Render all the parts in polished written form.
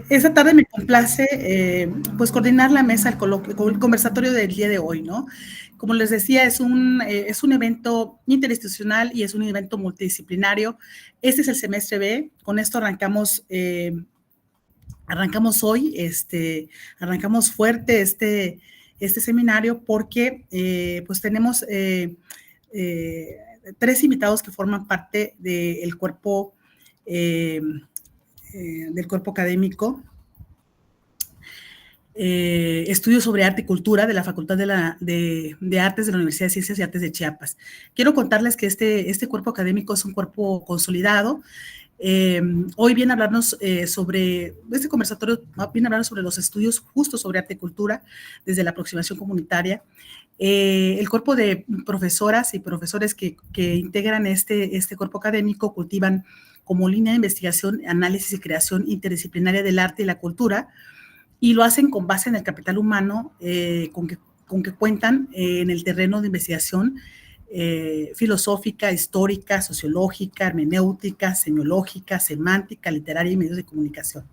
Esta tarde me complace pues coordinar la mesa, el conversatorio del día de hoy, ¿no? Como les decía, es un evento interinstitucional y es un evento multidisciplinario. Este es el semestre B, con esto arrancamos hoy, arrancamos fuerte este seminario porque pues tenemos 3 invitados que forman parte eh, del cuerpo académico, estudios sobre arte y cultura de la Facultad de Artes de la Universidad de Ciencias y Artes de Chiapas. Quiero contarles que este cuerpo académico es un cuerpo consolidado. Hoy viene a hablarnos este conversatorio viene a hablarnos sobre los estudios justos sobre arte y cultura desde la aproximación comunitaria. El cuerpo de profesoras y profesores que integran este cuerpo académico cultivan como línea de investigación, análisis y creación interdisciplinaria del arte y la cultura, y lo hacen con base en el capital humano con que cuentan en el terreno de investigación filosófica, histórica, sociológica, hermenéutica, semiológica, semántica, literaria y medios de comunicación.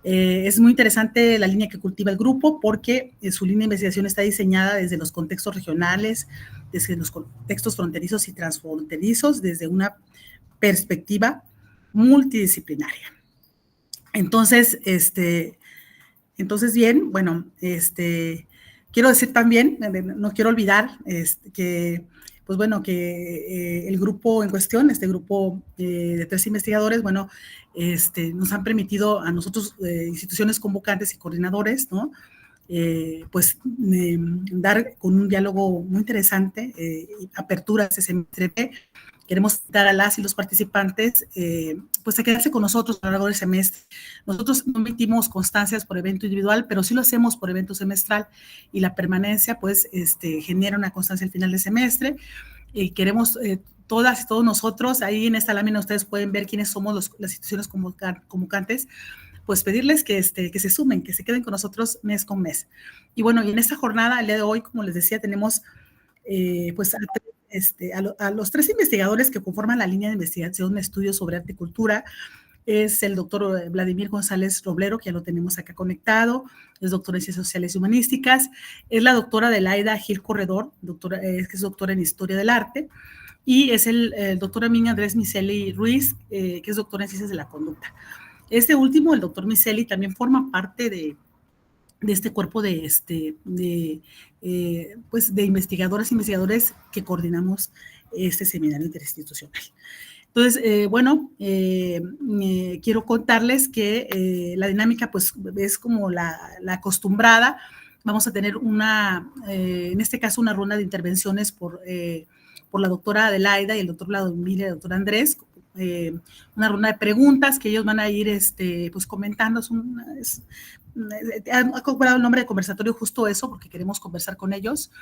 Es muy interesante la línea que cultiva el grupo porque su línea de investigación está diseñada desde los contextos regionales, desde los contextos fronterizos y transfronterizos, desde una perspectiva multidisciplinaria. Entonces, bien, bueno, quiero decir también, no quiero olvidar que, pues bueno, que el grupo en cuestión, este grupo de 3 investigadores, bueno, nos han permitido a nosotros, instituciones convocantes y coordinadores, ¿no? Pues dar con un diálogo muy interesante, apertura a este semestre. Queremos dar a las y los participantes pues a quedarse con nosotros a lo largo del semestre. Nosotros no emitimos constancias por evento individual, pero sí lo hacemos por evento semestral, y la permanencia pues genera una constancia al final del semestre. Queremos todas y todos nosotros, ahí en esta lámina ustedes pueden ver quiénes somos las instituciones convocantes, pues pedirles que se sumen, que se queden con nosotros mes con mes. Y bueno, y en esta jornada, el día de hoy, como les decía, tenemos pues a los 3 investigadores que conforman la línea de investigación de estudios sobre arte y cultura. Es el doctor Vladimir González Roblero, que ya lo tenemos acá conectado, es doctor en Ciencias Sociales y Humanísticas, es la doctora Adelaida Gil Corredor, que es doctora en Historia del Arte, y es el doctor Amin Andrés Miceli Ruiz, que es doctor en Ciencias de la Conducta. Este último, el doctor Miceli, también forma parte de este cuerpo pues de investigadoras e investigadores que coordinamos este seminario interinstitucional. Entonces, bueno, quiero contarles que la dinámica pues es como la acostumbrada. Vamos a tener en este caso, una ronda de intervenciones por la doctora Adelaida y el doctor Vladimir y el doctor Andrés, una ronda de preguntas que ellos van a ir pues comentando. Han comprado el nombre de conversatorio justo eso, porque queremos conversar con ellos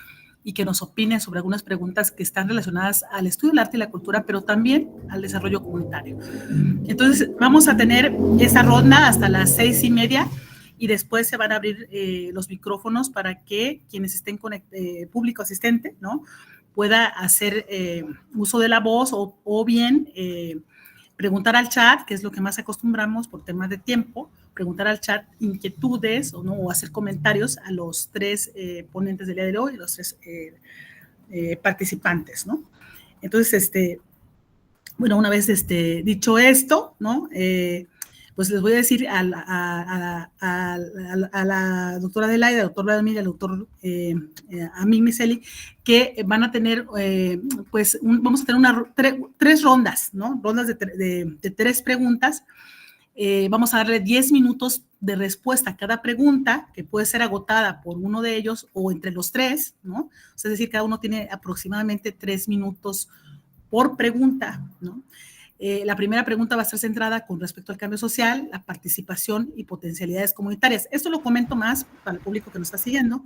y que nos opinen sobre algunas preguntas que están relacionadas al estudio del arte y la cultura, pero también al desarrollo comunitario. Entonces, vamos a tener esa ronda hasta las 6:30 y después se van a abrir los micrófonos para que quienes estén público asistente, ¿no?, pueda hacer uso de la voz o bien preguntar al chat, que es lo que más acostumbramos por temas de tiempo, preguntar al chat inquietudes o hacer comentarios a los 3 ponentes del día de hoy, los 3 participantes, ¿no? Entonces, bueno, una vez dicho esto, ¿no? Pues les voy a decir a la doctora Adelaida, al doctor Vladimir y al doctor Amin Miceli, que van a tener, pues, vamos a tener 3 rondas, ¿no? Rondas de 3 preguntas. Vamos a darle 10 minutos de respuesta a cada pregunta, que puede ser agotada por uno de ellos o entre los 3, ¿no? O sea, es decir, cada uno tiene aproximadamente 3 minutos por pregunta, ¿no? La primera pregunta va a estar centrada con respecto al cambio social, la participación y potencialidades comunitarias. Esto lo comento más para el público que nos está siguiendo.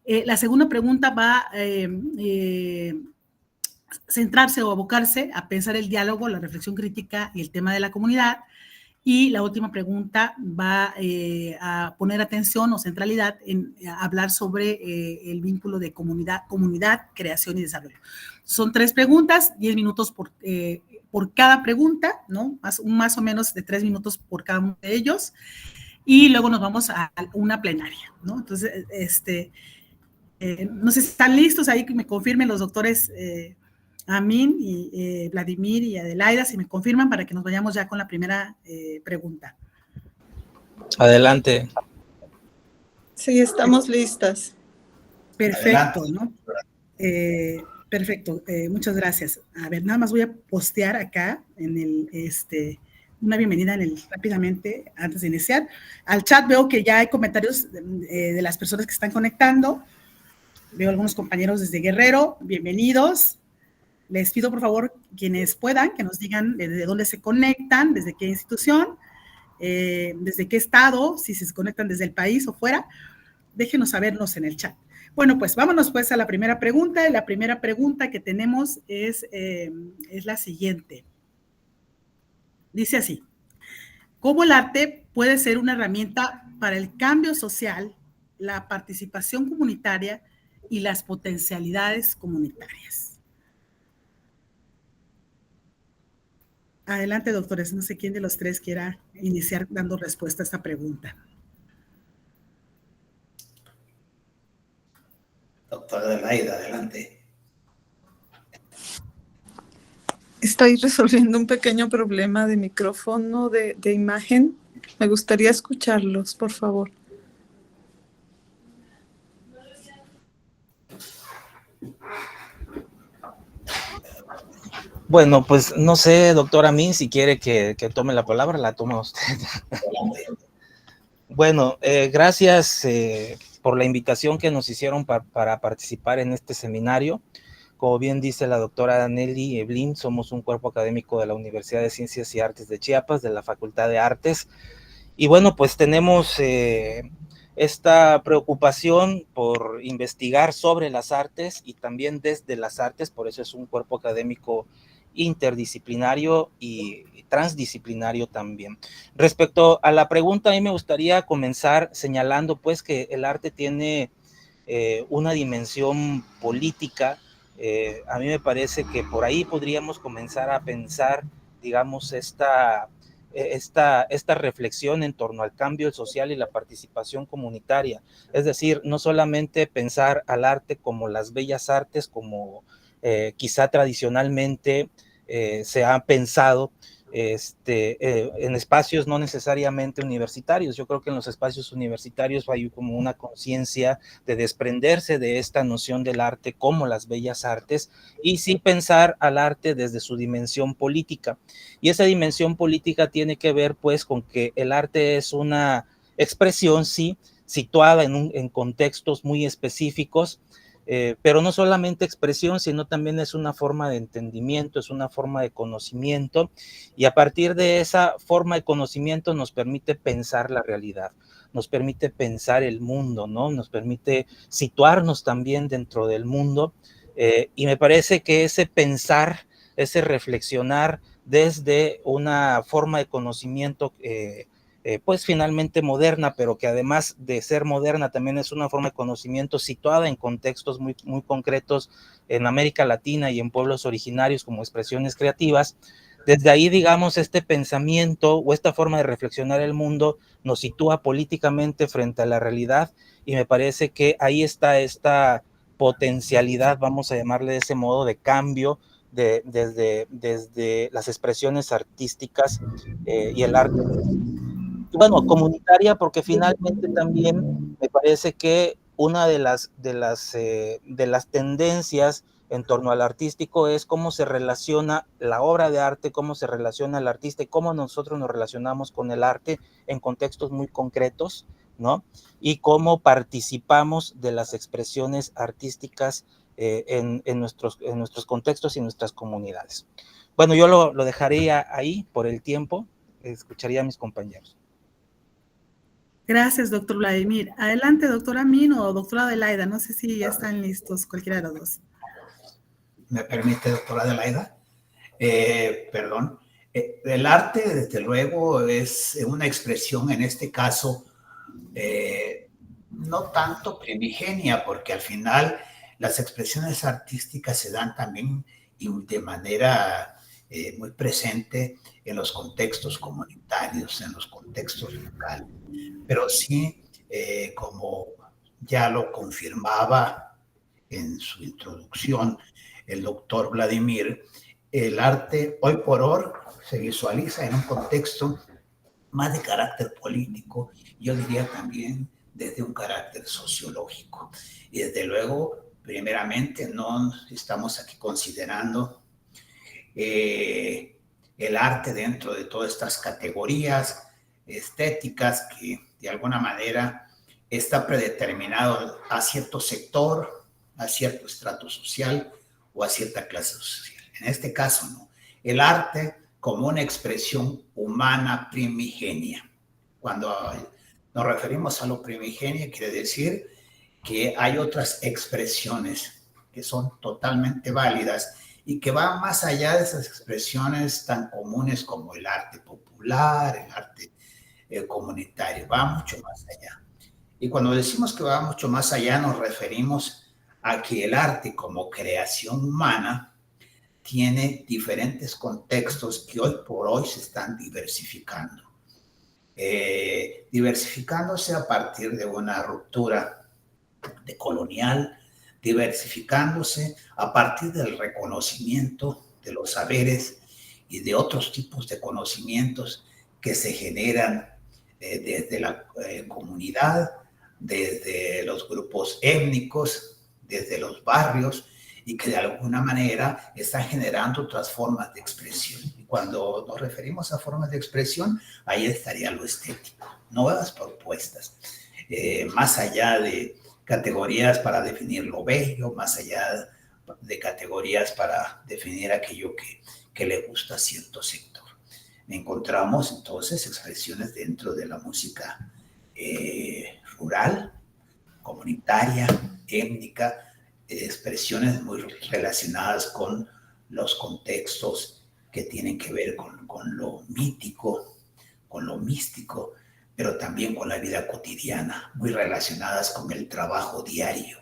La segunda pregunta va a centrarse o abocarse a pensar el diálogo, la reflexión crítica y el tema de la comunidad. Y la última pregunta va a poner atención o centralidad en hablar sobre el vínculo de comunidad, creación y desarrollo. Son 3 preguntas, 10 minutos por cada pregunta, ¿no? Más o menos de 3 minutos por cada uno de ellos, y luego nos vamos a una plenaria, ¿no? Entonces, no sé si están listos ahí, que me confirmen los doctores Amin y Vladimir y Adelaida, si me confirman, para que nos vayamos ya con la primera pregunta. Adelante. Sí, estamos listas. Perfecto, ¿no? Perfecto, muchas gracias. A ver, nada más voy a postear acá en una bienvenida rápidamente antes de iniciar. Al chat veo que ya hay comentarios de las personas que están conectando. Veo algunos compañeros desde Guerrero, bienvenidos. Les pido, por favor, quienes puedan, que nos digan desde dónde se conectan, desde qué institución, desde qué estado, si se conectan desde el país o fuera. Déjenos sabernos en el chat. Bueno, pues vámonos pues a la primera pregunta. La primera pregunta que tenemos es la siguiente. Dice así: ¿cómo el arte puede ser una herramienta para el cambio social, la participación comunitaria y las potencialidades comunitarias? Adelante, doctores. No sé quién de los tres quiera iniciar dando respuesta a esta pregunta. Doctora Adelaida, adelante. Estoy resolviendo un pequeño problema de micrófono de imagen. Me gustaría escucharlos, por favor. Bueno, pues no sé, doctora Amin, si quiere que tome la palabra, la toma usted. Bueno, gracias por la invitación que nos hicieron para participar en este seminario. Como bien dice la doctora Nelly Eblin, somos un cuerpo académico de la Universidad de Ciencias y Artes de Chiapas, de la Facultad de Artes. Y bueno, pues tenemos esta preocupación por investigar sobre las artes y también desde las artes, por eso es un cuerpo académico interdisciplinario y transdisciplinario también. Respecto a la pregunta, a mí me gustaría comenzar señalando pues que el arte tiene una dimensión política. A mí me parece que por ahí podríamos comenzar a pensar, digamos, esta reflexión en torno al cambio social y la participación comunitaria. Es decir, no solamente pensar al arte como las bellas artes, como quizá tradicionalmente se ha pensado en espacios no necesariamente universitarios. Yo creo que en los espacios universitarios hay como una conciencia de desprenderse de esta noción del arte como las bellas artes y sí pensar al arte desde su dimensión política. Y esa dimensión política tiene que ver pues con que el arte es una expresión, sí, situada en contextos muy específicos, pero no solamente expresión, sino también es una forma de entendimiento, es una forma de conocimiento, y a partir de esa forma de conocimiento nos permite pensar la realidad, nos permite pensar el mundo, ¿no? Nos permite situarnos también dentro del mundo, y me parece que ese pensar, ese reflexionar desde una forma de conocimiento pues finalmente moderna, pero que además de ser moderna también es una forma de conocimiento situada en contextos muy, muy concretos en América Latina y en pueblos originarios como expresiones creativas. Desde ahí, digamos, este pensamiento o esta forma de reflexionar el mundo nos sitúa políticamente frente a la realidad, y me parece que ahí está esta potencialidad, vamos a llamarle de ese modo, de cambio desde las expresiones artísticas y el arte. Bueno, comunitaria, porque finalmente también me parece que una de las tendencias en torno al artístico es cómo se relaciona la obra de arte, cómo se relaciona el artista y cómo nosotros nos relacionamos con el arte en contextos muy concretos, ¿no? Y cómo participamos de las expresiones artísticas en nuestros contextos y nuestras comunidades. Bueno, yo lo dejaría ahí por el tiempo, escucharía a mis compañeros. Gracias, doctor Vladimir. Adelante, doctora Amin o doctora Adelaida. No sé si ya están listos, cualquiera de los dos. ¿Me permite, doctora Adelaida? Perdón. El arte, desde luego, es una expresión, en este caso, no tanto primigenia, porque al final las expresiones artísticas se dan también de manera muy presente en los contextos comunitarios, en los contextos locales. Pero sí, como ya lo confirmaba en su introducción el doctor Vladimir, el arte hoy por hoy se visualiza en un contexto más de carácter político, yo diría también desde un carácter sociológico. Y desde luego, primeramente, no estamos aquí considerando el arte dentro de todas estas categorías estéticas que de alguna manera está predeterminado a cierto sector, a cierto estrato social o a cierta clase social. En este caso, no. El arte como una expresión humana primigenia. Cuando nos referimos a lo primigenio, quiere decir que hay otras expresiones que son totalmente válidas y que van más allá de esas expresiones tan comunes como el arte popular, el arte comunitario, va mucho más allá. Y cuando decimos que va mucho más allá, nos referimos a que el arte como creación humana tiene diferentes contextos que hoy por hoy se están diversificando. Diversificándose a partir de una ruptura colonial, diversificándose a partir del reconocimiento de los saberes y de otros tipos de conocimientos que se generan desde la comunidad, desde los grupos étnicos, desde los barrios, y que de alguna manera están generando otras formas de expresión. Y cuando nos referimos a formas de expresión, ahí estaría lo estético, nuevas propuestas, más allá de categorías para definir lo bello, más allá de categorías para definir aquello que le gusta a cierto sector. Encontramos entonces expresiones dentro de la música rural, comunitaria, étnica, expresiones muy relacionadas con los contextos que tienen que ver con lo mítico, con lo místico, pero también con la vida cotidiana, muy relacionadas con el trabajo diario.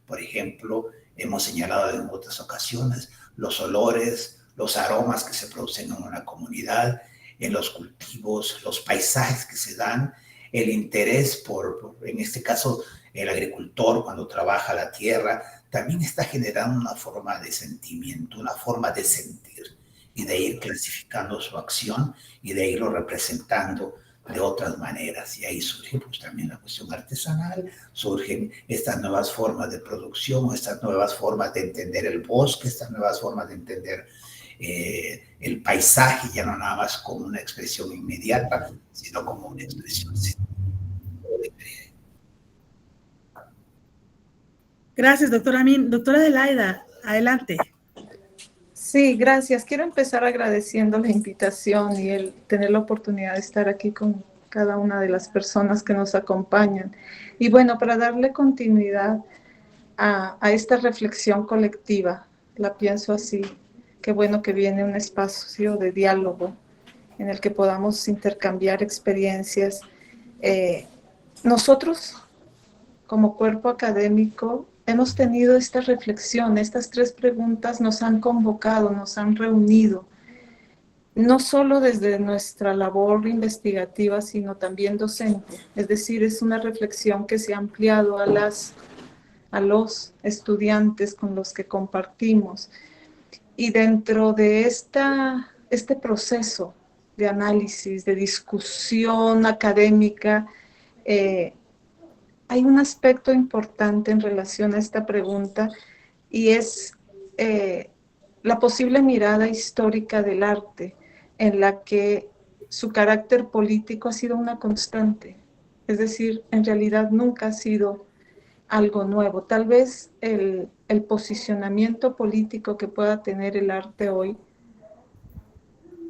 Por ejemplo, hemos señalado en otras ocasiones los olores, los aromas que se producen en una comunidad, en los cultivos, los paisajes que se dan, el interés por en este caso, el agricultor cuando trabaja la tierra, también está generando una forma de sentimiento, una forma de sentir y de ir clasificando su acción y de irlo representando de otras maneras. Y ahí surge pues también la cuestión artesanal, surgen estas nuevas formas de producción, estas nuevas formas de entender el bosque, estas nuevas formas de entender el paisaje, ya no nada más como una expresión inmediata, sino como una expresión. Gracias, doctora Amin. Doctora Adelaida, adelante. Sí, gracias. Quiero empezar agradeciendo la invitación y el tener la oportunidad de estar aquí con cada una de las personas que nos acompañan. Y bueno, para darle continuidad a esta reflexión colectiva, la pienso así, qué bueno que viene un espacio de diálogo en el que podamos intercambiar experiencias. Nosotros, como cuerpo académico, hemos tenido esta reflexión, estas 3 preguntas nos han convocado, nos han reunido, no solo desde nuestra labor investigativa, sino también docente. Es decir, es una reflexión que se ha ampliado a los estudiantes con los que compartimos. Y dentro de este proceso de análisis, de discusión académica, hay un aspecto importante en relación a esta pregunta y es la posible mirada histórica del arte en la que su carácter político ha sido una constante. Es decir, en realidad nunca ha sido algo nuevo. Tal vez el posicionamiento político que pueda tener el arte hoy,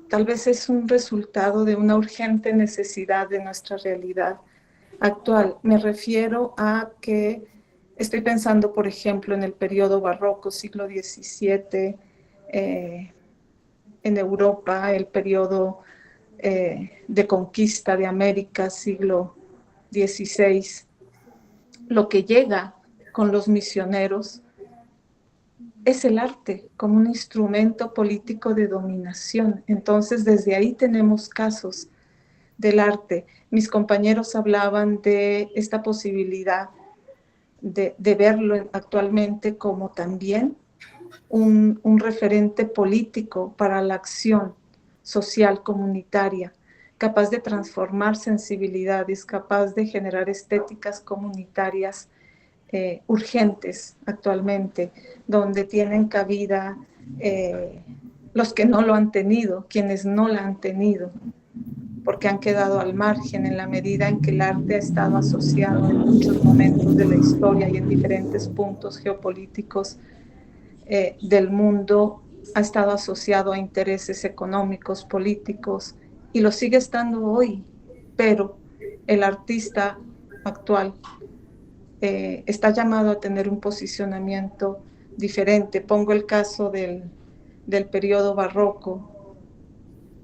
tal vez es un resultado de una urgente necesidad de nuestra realidad actual. Me refiero a que estoy pensando, por ejemplo, en el periodo barroco, siglo XVII, en Europa, el periodo de conquista de América, siglo XVI, lo que llega con los misioneros es el arte como un instrumento político de dominación. Entonces, desde ahí tenemos casos del arte. Mis compañeros hablaban de esta posibilidad de verlo actualmente como también un referente político para la acción social comunitaria, capaz de transformar sensibilidades, capaz de generar estéticas comunitarias urgentes actualmente, donde tienen cabida los que no lo han tenido, quienes no la han tenido, porque han quedado al margen en la medida en que el arte ha estado asociado en muchos momentos de la historia y en diferentes puntos geopolíticos del mundo, ha estado asociado a intereses económicos, políticos, y lo sigue estando hoy, pero el artista actual está llamado a tener un posicionamiento diferente. Pongo el caso del periodo barroco,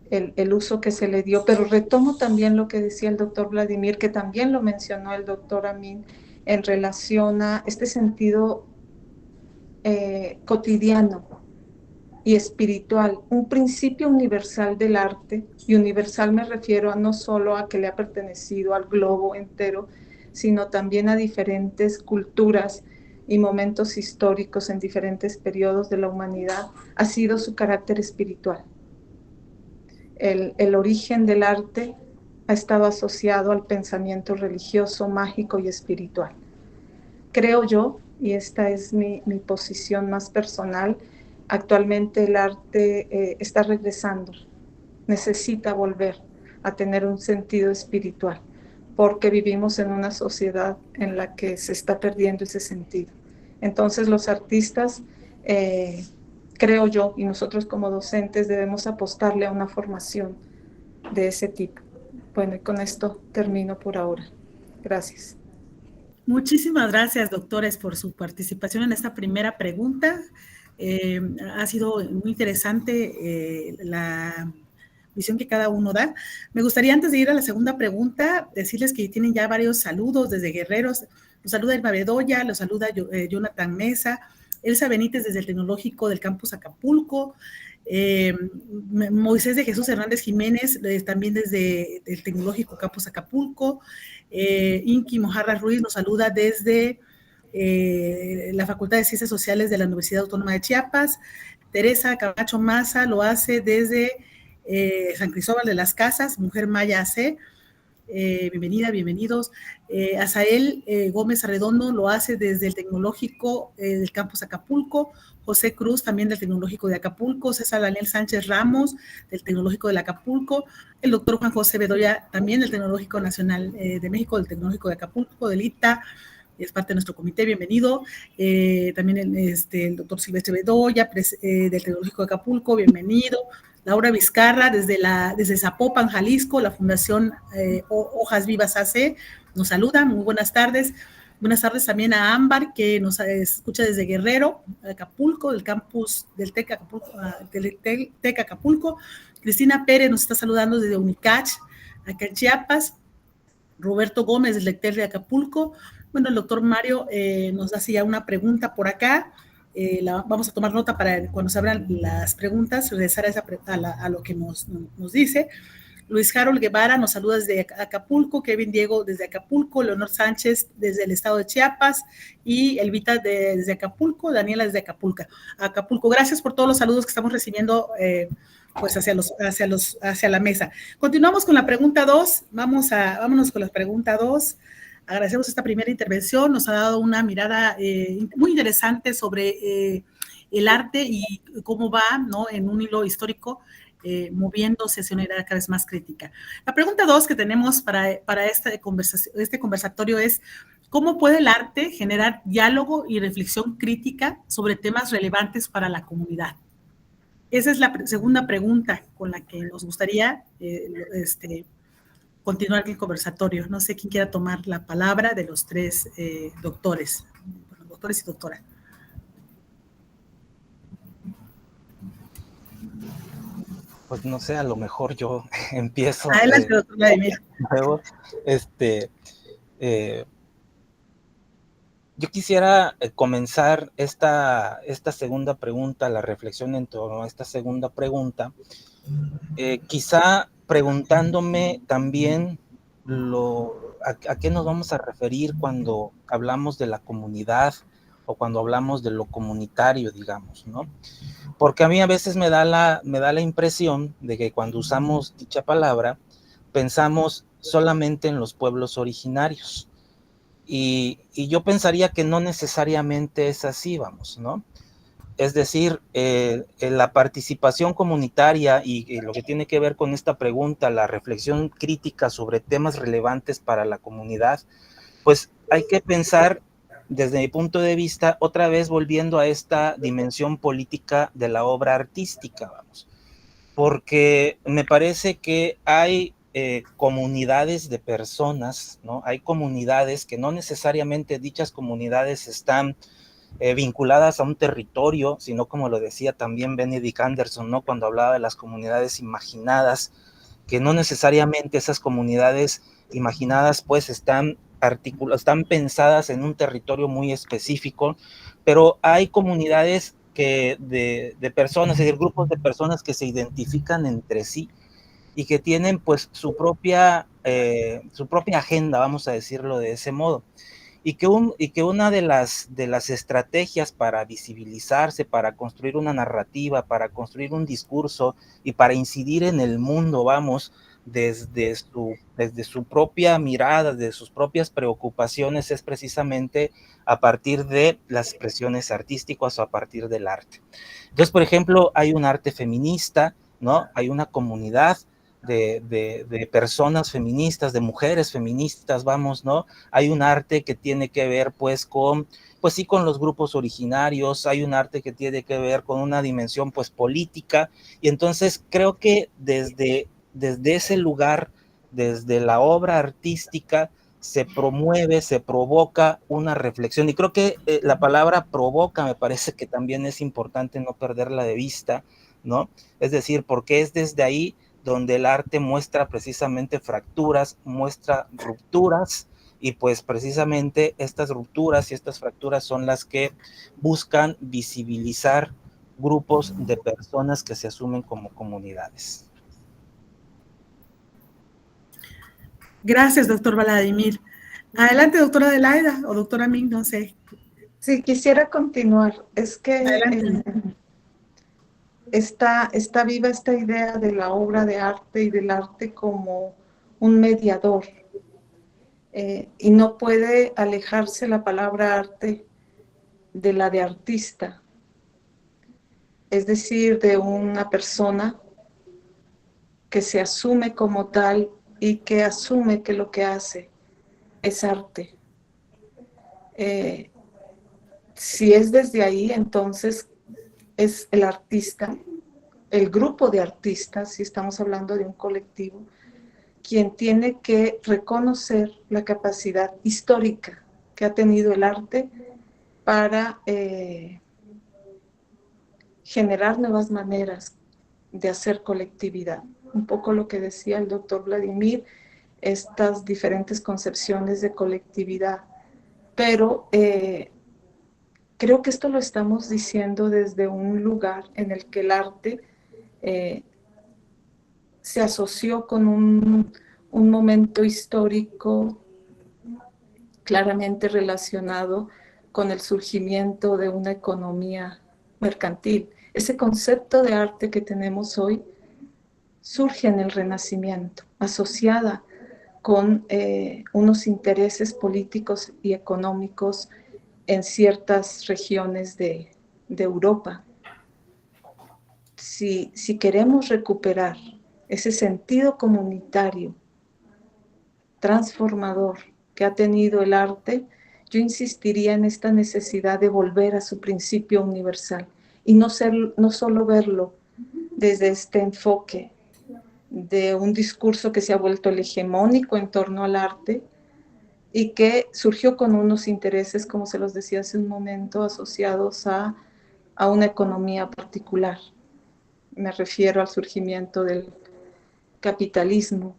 el uso que se le dio, pero retomo también lo que decía el doctor Vladimir, que también lo mencionó el doctor Amin, en relación a este sentido cotidiano y espiritual, un principio universal del arte, y universal me refiero a no solo a que le ha pertenecido al globo entero, sino también a diferentes culturas y momentos históricos en diferentes periodos de la humanidad, ha sido su carácter espiritual. El origen del arte ha estado asociado al pensamiento religioso, mágico y espiritual. Creo yo, y esta es mi posición más personal, actualmente el arte está regresando, necesita volver a tener un sentido espiritual, porque vivimos en una sociedad en la que se está perdiendo ese sentido. Entonces los artistas, creo yo, y nosotros como docentes debemos apostarle a una formación de ese tipo. Bueno, y con esto termino por ahora. Gracias. Muchísimas gracias, doctores, por su participación en esta primera pregunta. Ha sido muy interesante la visión que cada uno da. Me gustaría, antes de ir a la segunda pregunta, decirles que tienen ya varios saludos desde Guerreros. Los saluda Irma Bedoya, los saluda Jonathan Mesa, Elsa Benítez desde el Tecnológico del Campus Acapulco, Moisés de Jesús Hernández Jiménez, también desde el Tecnológico Campus Acapulco, Inki Mojarra Ruiz nos saluda desde la Facultad de Ciencias Sociales de la Universidad Autónoma de Chiapas, Teresa Camacho Maza lo hace desde San Cristóbal de las Casas, Mujer Maya AC, bienvenida, bienvenidos. Azael Gómez Arredondo lo hace desde el Tecnológico del Campus Acapulco, José Cruz también del Tecnológico de Acapulco, César Daniel Sánchez Ramos del Tecnológico de Acapulco, el doctor Juan José Bedoya también del Tecnológico Nacional de México, del Tecnológico de Acapulco, del ITA, es parte de nuestro comité, bienvenido. También el doctor Silvestre Bedoya del Tecnológico de Acapulco, bienvenido. Laura Vizcarra, desde Zapopan, Jalisco, la Fundación Hojas Vivas AC, nos saluda, muy buenas tardes. Buenas tardes también a Ámbar, que nos escucha desde Guerrero, Acapulco, del campus del TEC Acapulco. Cristina Pérez nos está saludando desde Unicach, acá en Chiapas. Roberto Gómez, del Lecter de Acapulco. Bueno, el doctor Mario nos hace ya una pregunta por acá. Vamos a tomar nota para cuando se abran las preguntas, regresar a lo que nos dice. Luis Harold Guevara nos saluda desde Acapulco, Kevin Diego desde Acapulco, Leonor Sánchez desde el estado de Chiapas y Elvita desde Acapulco, Daniela desde Acapulco. Gracias por todos los saludos que estamos recibiendo pues hacia la mesa. Continuamos con la pregunta 2, vámonos con la pregunta 2. Agradecemos esta primera intervención, nos ha dado una mirada muy interesante sobre el arte y cómo va, ¿no?, en un hilo histórico, moviéndose hacia una idea cada vez más crítica. La pregunta 2 que tenemos para este conversatorio es: ¿cómo puede el arte generar diálogo y reflexión crítica sobre temas relevantes para la comunidad? Esa es la segunda pregunta con la que nos gustaría continuar el conversatorio. No sé quién quiera tomar la palabra de los tres doctores y doctora. Pues no sé, a lo mejor yo empiezo. Adelante, doctor Vladimir. Luego, Yo quisiera comenzar esta segunda pregunta, la reflexión en torno a esta segunda pregunta, quizá preguntándome también a qué nos vamos a referir cuando hablamos de la comunidad o cuando hablamos de lo comunitario, digamos, ¿no? Porque a mí a veces me da la impresión de que cuando usamos dicha palabra, pensamos solamente en los pueblos originarios. Y yo pensaría que no necesariamente es así, vamos, ¿no? Es decir, la participación comunitaria y lo que tiene que ver con esta pregunta, la reflexión crítica sobre temas relevantes para la comunidad, pues hay que pensar desde mi punto de vista, otra vez volviendo a esta dimensión política de la obra artística, vamos, porque me parece que hay comunidades de personas, ¿no? Hay comunidades que no necesariamente dichas comunidades están vinculadas a un territorio, sino como lo decía también Benedict Anderson, ¿no? Cuando hablaba de las comunidades imaginadas, que no necesariamente esas comunidades imaginadas pues están pensadas en un territorio muy específico, pero hay comunidades de personas, es decir, grupos de personas que se identifican entre sí y que tienen pues su propia agenda, vamos a decirlo de ese modo. Y que una de las estrategias para visibilizarse, para construir una narrativa, para construir un discurso y para incidir en el mundo, vamos, desde su propia mirada, de sus propias preocupaciones, es precisamente a partir de las expresiones artísticas o a partir del arte. Entonces, por ejemplo, hay un arte feminista, ¿no? Hay una comunidad de personas feministas, de mujeres feministas, vamos, ¿no? Hay un arte que tiene que ver, pues sí, con los grupos originarios, hay un arte que tiene que ver con una dimensión, pues, política, y entonces creo que desde ese lugar, desde la obra artística, se promueve, se provoca una reflexión, y creo que la palabra provoca me parece que también es importante no perderla de vista, ¿no? Es decir, porque es desde ahí donde el arte muestra precisamente fracturas, muestra rupturas, y pues precisamente estas rupturas y estas fracturas son las que buscan visibilizar grupos de personas que se asumen como comunidades. Gracias, doctor Vladimir. Adelante, doctora Adelaida o doctora Ming, no sé. Sí, quisiera continuar. Es que está viva esta idea de la obra de arte y del arte como un mediador. Y no puede alejarse la palabra arte de la de artista. Es decir, de una persona que se asume como tal y que asume que lo que hace es arte. Si es desde ahí, entonces es el artista, el grupo de artistas, si estamos hablando de un colectivo, quien tiene que reconocer la capacidad histórica que ha tenido el arte para generar nuevas maneras de hacer colectividad. Un poco lo que decía el doctor Vladimir, estas diferentes concepciones de colectividad. Pero creo que esto lo estamos diciendo desde un lugar en el que el arte se asoció con un momento histórico claramente relacionado con el surgimiento de una economía mercantil. Ese concepto de arte que tenemos hoy surge en el Renacimiento, asociada con unos intereses políticos y económicos en ciertas regiones de Europa. Si queremos recuperar ese sentido comunitario transformador que ha tenido el arte, yo insistiría en esta necesidad de volver a su principio universal y no solo verlo desde este enfoque de un discurso que se ha vuelto el hegemónico en torno al arte y que surgió con unos intereses, como se los decía hace un momento, asociados a una economía particular. Me refiero al surgimiento del capitalismo.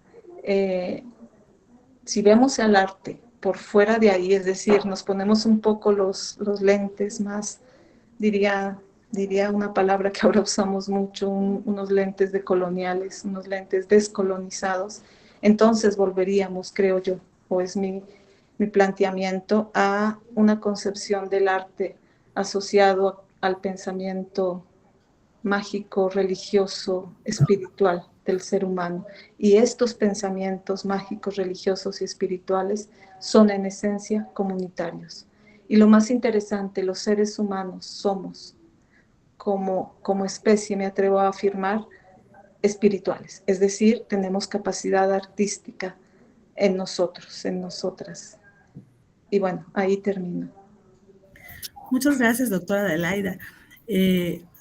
Si vemos al arte por fuera de ahí, es decir, nos ponemos un poco los lentes más, diría una palabra que ahora usamos mucho, unos lentes decoloniales, unos lentes descolonizados, entonces volveríamos, creo yo, o es mi planteamiento, a una concepción del arte asociado al pensamiento mágico, religioso, espiritual del ser humano. Y estos pensamientos mágicos, religiosos y espirituales son en esencia comunitarios. Y lo más interesante, los seres humanos somos, como especie, me atrevo a afirmar, espirituales. Es decir, tenemos capacidad artística en nosotros, en nosotras. Y bueno, ahí termino. Muchas gracias, doctora Adelaida.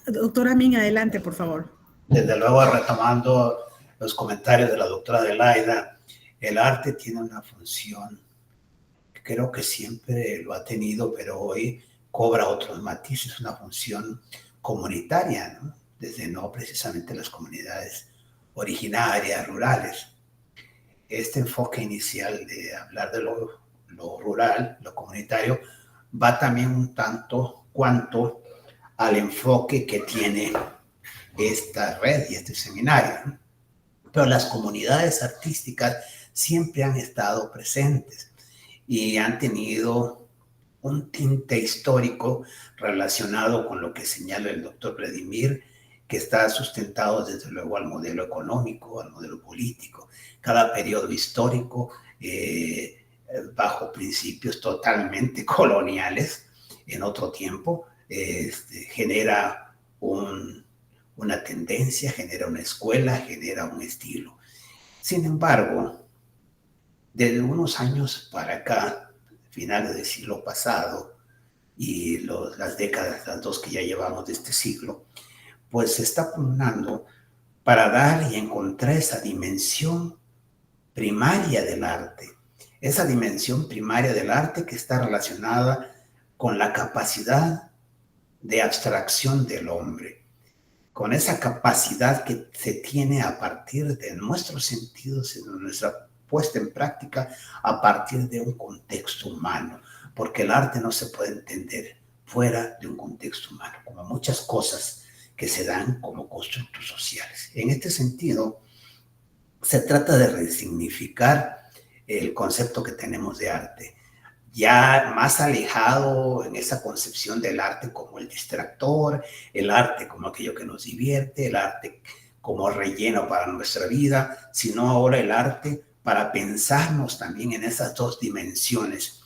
Doctora Min, adelante, por favor. Desde luego, retomando los comentarios de la doctora Adelaida, el arte tiene una función, creo que siempre lo ha tenido, pero hoy cobra otros matices, una función comunitaria, ¿no? Desde no precisamente las comunidades originarias, rurales. Este enfoque inicial de hablar de lo rural, lo comunitario, va también un tanto cuanto al enfoque que tiene esta red y este seminario, ¿no? Pero las comunidades artísticas siempre han estado presentes y han tenido un tinte histórico relacionado con lo que señala el doctor Vladimir, que está sustentado desde luego al modelo económico, al modelo político. Cada periodo histórico, bajo principios totalmente coloniales, en otro tiempo, genera una tendencia, genera una escuela, genera un estilo. Sin embargo, desde unos años para acá, finales del siglo pasado y las décadas, las dos que ya llevamos de este siglo, pues se está pugnando para dar y encontrar esa dimensión primaria del arte, esa dimensión primaria del arte que está relacionada con la capacidad de abstracción del hombre, con esa capacidad que se tiene a partir de nuestros sentidos, de nuestra puesta en práctica a partir de un contexto humano, porque el arte no se puede entender fuera de un contexto humano, como muchas cosas que se dan como constructos sociales. En este sentido, se trata de resignificar el concepto que tenemos de arte, ya más alejado en esa concepción del arte como el distractor, el arte como aquello que nos divierte, el arte como relleno para nuestra vida, sino ahora el arte para pensarnos también en esas dos dimensiones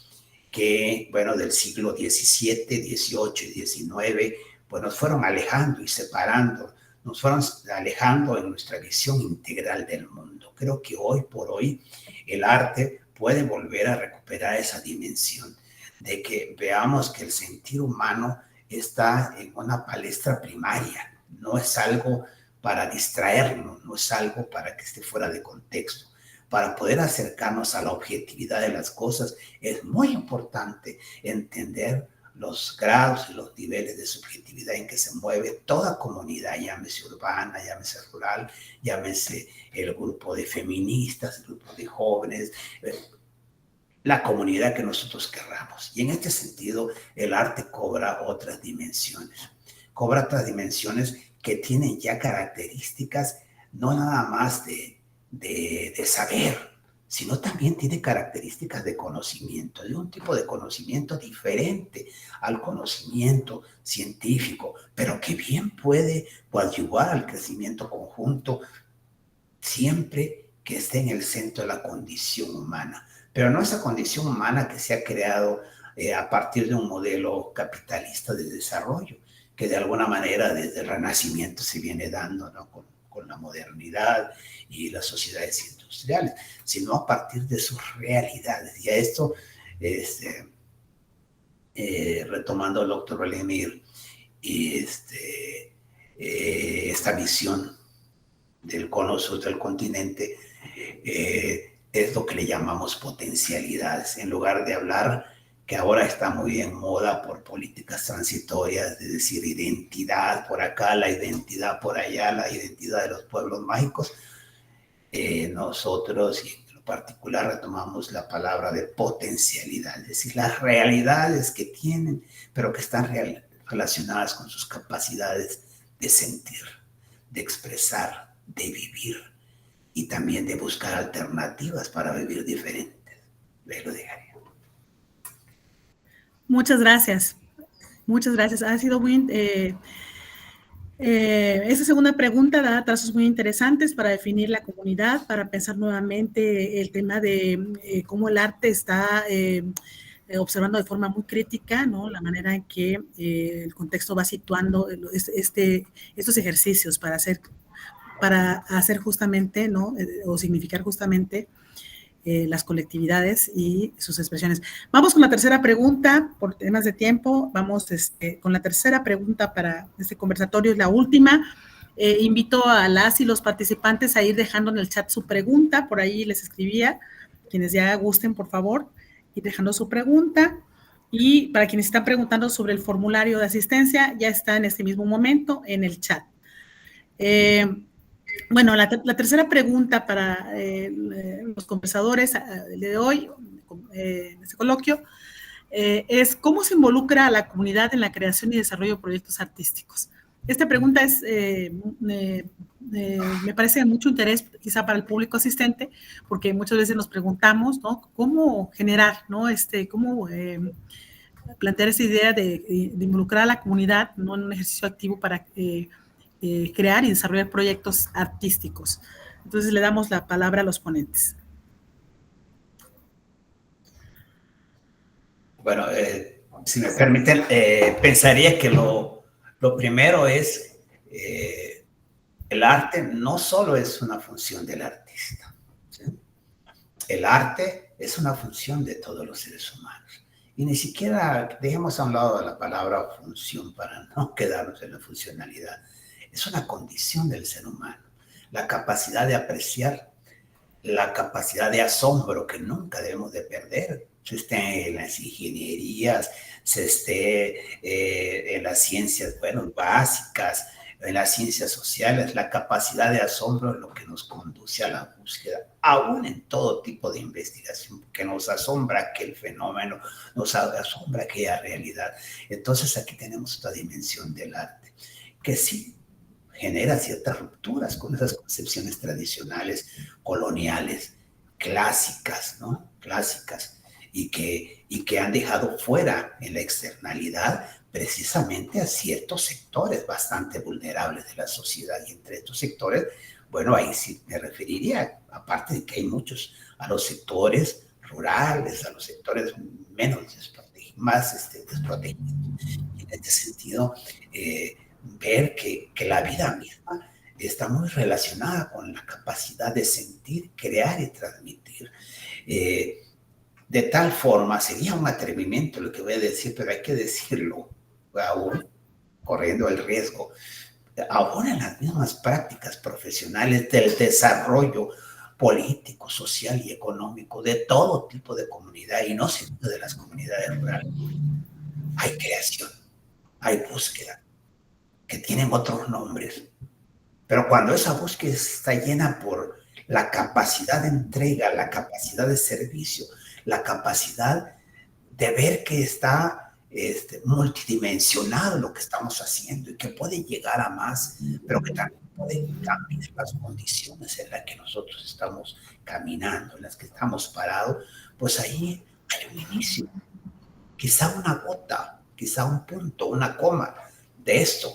que, bueno, del siglo XVII, XVIII y XIX, pues nos fueron alejando y separando, nos fueron alejando en nuestra visión integral del mundo. Creo que hoy por hoy el arte puede volver a recuperar esa dimensión de que veamos que el sentir humano está en una palestra primaria, no es algo para distraernos, no es algo para que esté fuera de contexto. Para poder acercarnos a la objetividad de las cosas es muy importante entender los grados y los niveles de subjetividad en que se mueve toda comunidad, llámese urbana, llámese rural, llámese el grupo de feministas, el grupo de jóvenes, la comunidad que nosotros querramos. Y en este sentido, el arte cobra otras dimensiones. Cobra otras dimensiones que tienen ya características no nada más de saber, sino también tiene características de conocimiento, de un tipo de conocimiento diferente al conocimiento científico, pero que bien puede coadyuvar al crecimiento conjunto siempre que esté en el centro de la condición humana. Pero no esa condición humana que se ha creado a partir de un modelo capitalista de desarrollo, que de alguna manera desde el Renacimiento se viene dando, ¿no? con la modernidad y las sociedades industriales, sino a partir de sus realidades. Y a esto, retomando al doctor Vladimir, esta visión del cono sur del continente, es lo que le llamamos potencialidades, en lugar de hablar que ahora está muy en moda por políticas transitorias, de decir identidad por acá, la identidad por allá, la identidad de los pueblos mágicos. Nosotros, y lo en particular retomamos la palabra de potencialidad, es decir, las realidades que tienen, pero que están relacionadas con sus capacidades de sentir, de expresar, de vivir y también de buscar alternativas para vivir diferentes. Lo dejaría. Muchas gracias. Muchas gracias. Ha sido muy... esa segunda pregunta da trazos muy interesantes para definir la comunidad, para pensar nuevamente el tema de cómo el arte está observando de forma muy crítica, ¿no? La manera en que el contexto va situando estos ejercicios para hacer justamente, ¿no? O significar justamente las colectividades y sus expresiones. Vamos con la tercera pregunta, por temas de tiempo, vamos con la tercera pregunta para este conversatorio, es la última. Invito a las y los participantes a ir dejando en el chat su pregunta, por ahí les escribía, quienes ya gusten, por favor, ir dejando su pregunta. Y para quienes están preguntando sobre el formulario de asistencia, ya está en este mismo momento en el chat. Bueno, la tercera pregunta para los conversadores el día de hoy, en este coloquio, es ¿cómo se involucra a la comunidad en la creación y desarrollo de proyectos artísticos? Esta pregunta me parece de mucho interés quizá para el público asistente, porque muchas veces nos preguntamos, ¿no? ¿Cómo generar, ¿no? Cómo plantear esa idea de involucrar a la comunidad, ¿no? En un ejercicio activo para crear y desarrollar proyectos artísticos. Entonces le damos la palabra a los ponentes. Bueno, si me permiten, pensaría que lo primero es el arte no solo es una función del artista, ¿sí? El arte es una función de todos los seres humanos. Y ni siquiera dejemos a un lado la palabra función para no quedarnos en la funcionalidad. Es una condición del ser humano, la capacidad de apreciar, la capacidad de asombro que nunca debemos de perder, se esté en las ingenierías, se esté en las ciencias, bueno, básicas, en las ciencias sociales, la capacidad de asombro es lo que nos conduce a la búsqueda, aún en todo tipo de investigación, que nos asombra aquel fenómeno, nos asombra aquella realidad. Entonces aquí tenemos otra dimensión del arte, que sí genera ciertas rupturas con esas concepciones tradicionales, coloniales, clásicas, ¿no? Clásicas, y que han dejado fuera en la externalidad precisamente a ciertos sectores bastante vulnerables de la sociedad. Y entre estos sectores, bueno, ahí sí me referiría, aparte de que hay muchos, a los sectores rurales, a los sectores más desprotegidos. Y en este sentido, ver que la vida misma está muy relacionada con la capacidad de sentir, crear y transmitir. De tal forma, sería un atrevimiento lo que voy a decir, pero hay que decirlo, aún corriendo el riesgo. Aún en las mismas prácticas profesionales del desarrollo político, social y económico de todo tipo de comunidad, y no solo de las comunidades rurales, hay creación, hay búsqueda, que tienen otros nombres. Pero cuando esa búsqueda está llena por la capacidad de entrega, la capacidad de servicio, la capacidad de ver que está multidimensionado lo que estamos haciendo y que puede llegar a más, pero que también puede cambiar las condiciones en las que nosotros estamos caminando, en las que estamos parados, pues ahí hay un inicio, quizá una gota, quizá un punto, una coma de esto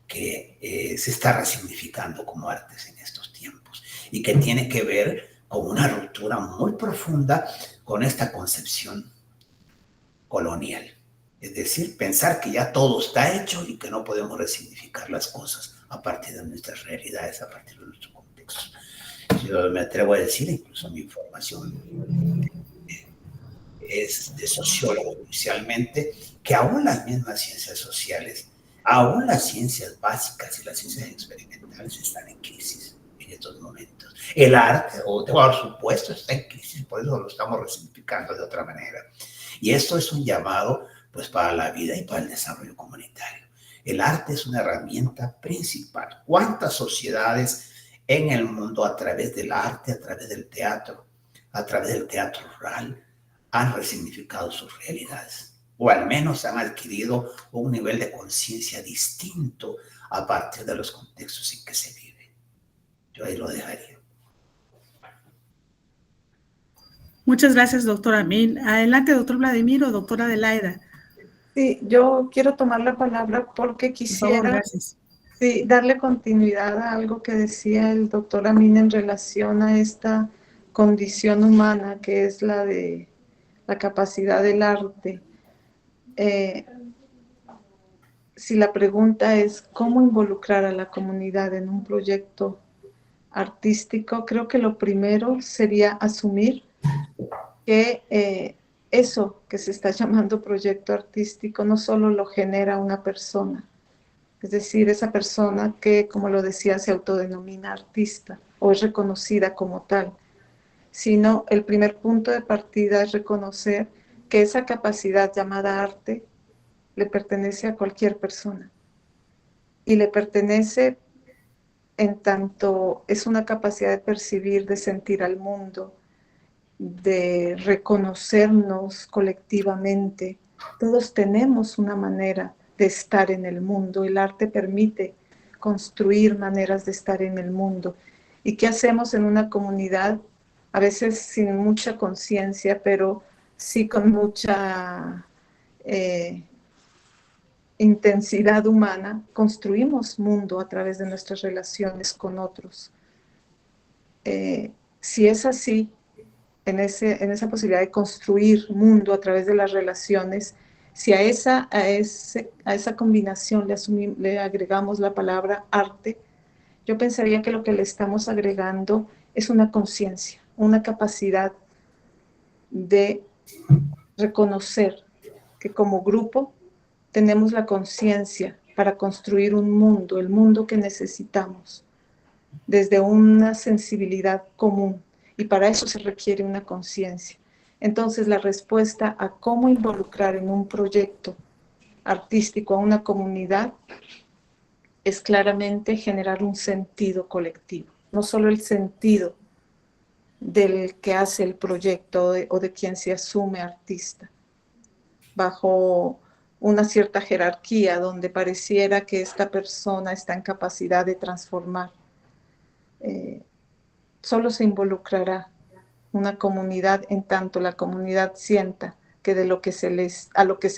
que se está resignificando como artes en estos tiempos y que tiene que ver con una ruptura muy profunda con esta concepción colonial. Es decir, pensar que ya todo está hecho y que no podemos resignificar las cosas a partir de nuestras realidades, a partir de nuestro contexto. Yo me atrevo a decir, incluso mi formación es de sociólogo inicialmente, que aún las mismas ciencias sociales, aún las ciencias básicas y las ciencias experimentales están en crisis en estos momentos. El arte, por supuesto, está en crisis, por eso lo estamos resignificando de otra manera. Y esto es un llamado pues, para la vida y para el desarrollo comunitario. El arte es una herramienta principal. ¿Cuántas sociedades en el mundo a través del arte, a través del teatro, a través del teatro rural, han resignificado sus realidades, o al menos han adquirido un nivel de conciencia distinto a partir de los contextos en que se vive. Yo ahí lo dejaría. Muchas gracias, doctora Amin. Adelante, doctor Vladimir o doctora Adelaida. Sí, yo quiero tomar la palabra porque quisiera darle continuidad a algo que decía el doctor Amin en relación a esta condición humana que es la de la capacidad del arte. Si la pregunta es cómo involucrar a la comunidad en un proyecto artístico, creo que lo primero sería asumir que eso que se está llamando proyecto artístico no solo lo genera una persona, es decir, esa persona que, como lo decía, se autodenomina artista o es reconocida como tal, sino el primer punto de partida es reconocer que esa capacidad llamada arte le pertenece a cualquier persona y le pertenece en tanto es una capacidad de percibir, de sentir al mundo, de reconocernos colectivamente. Todos tenemos una manera de estar en el mundo. El arte permite construir maneras de estar en el mundo. ¿Y qué hacemos en una comunidad? A veces sin mucha conciencia, pero sí con mucha intensidad humana, construimos mundo a través de nuestras relaciones con otros. Si es así, en esa posibilidad de construir mundo a través de las relaciones, si a esa combinación le agregamos la palabra arte, yo pensaría que lo que le estamos agregando es una conciencia, una capacidad de reconocer que como grupo tenemos la conciencia para construir un mundo, el mundo que necesitamos, desde una sensibilidad común. Y para eso se requiere una conciencia. Entonces, la respuesta a cómo involucrar en un proyecto artístico a una comunidad es claramente generar un sentido colectivo, no solo el sentido del que hace el proyecto o de quien se asume artista, bajo una cierta jerarquía donde pareciera que esta persona está en capacidad de transformar. Solo se involucrará una comunidad en tanto la comunidad sienta que a lo que se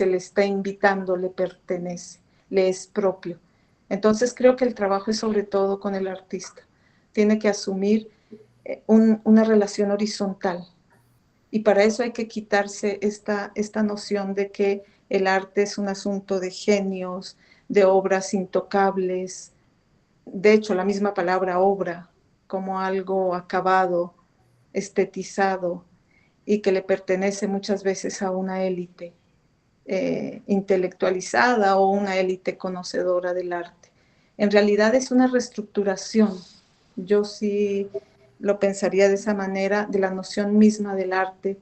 le está invitando le pertenece, le es propio. Entonces creo que el trabajo es sobre todo con el artista. Tiene que asumir una relación horizontal. Y para eso hay que quitarse esta noción de que el arte es un asunto de genios, de obras intocables. De hecho, la misma palabra obra, como algo acabado, estetizado, y que le pertenece muchas veces a una élite intelectualizada o una élite conocedora del arte. En realidad es una reestructuración. Yo sí lo pensaría de esa manera, de la noción misma del arte